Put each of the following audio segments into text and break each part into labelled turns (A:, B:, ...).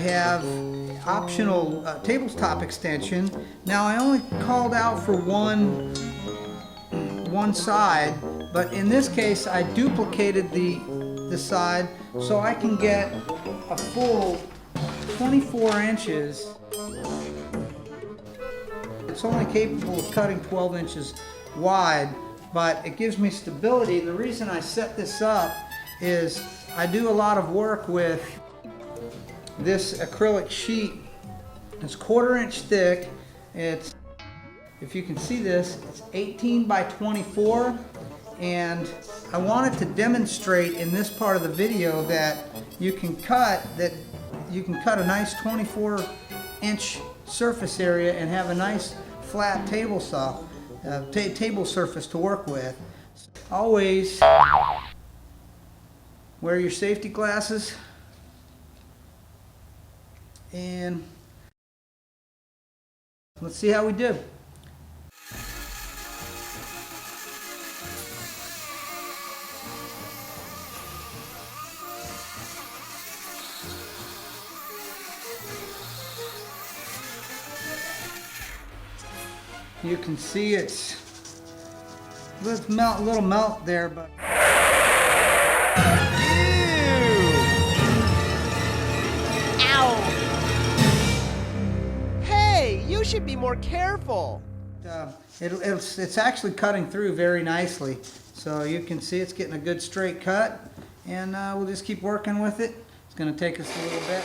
A: have optional tabletop extension. Now I only called out for one side, but in this case I duplicated the side so I can get a full 24 inches. It's only capable of cutting 12 inches wide, but it gives me stability. The reason I set this up is I do a lot of work with this acrylic sheet. It's 1/4 inch thick. It's, if you can see this, it's 18 by 24, and I wanted to demonstrate in this part of the video that you can cut a nice 24 inch surface area and have a nice flat table surface to work with. Always wear your safety glasses, and let's see how we do. You can see it's a little melt there, but
B: You should be more careful.
A: It's actually cutting through very nicely. So you can see it's getting a good straight cut, and we'll just keep working with it. It's going to take us a little bit.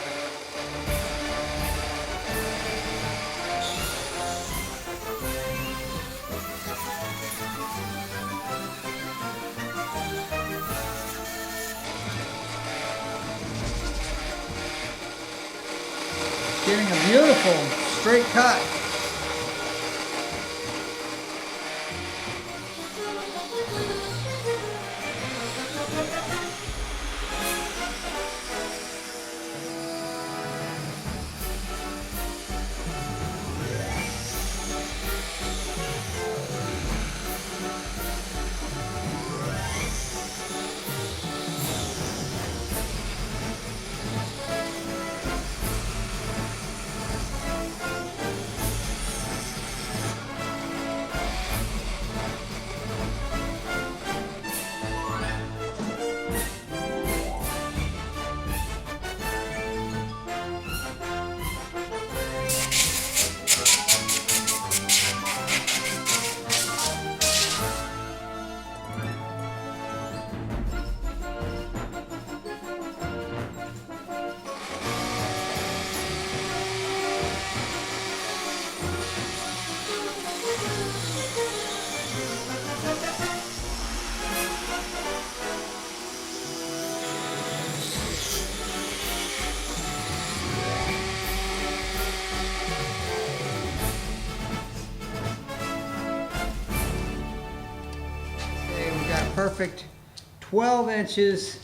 A: Getting a beautiful straight cut. Perfect 12 inches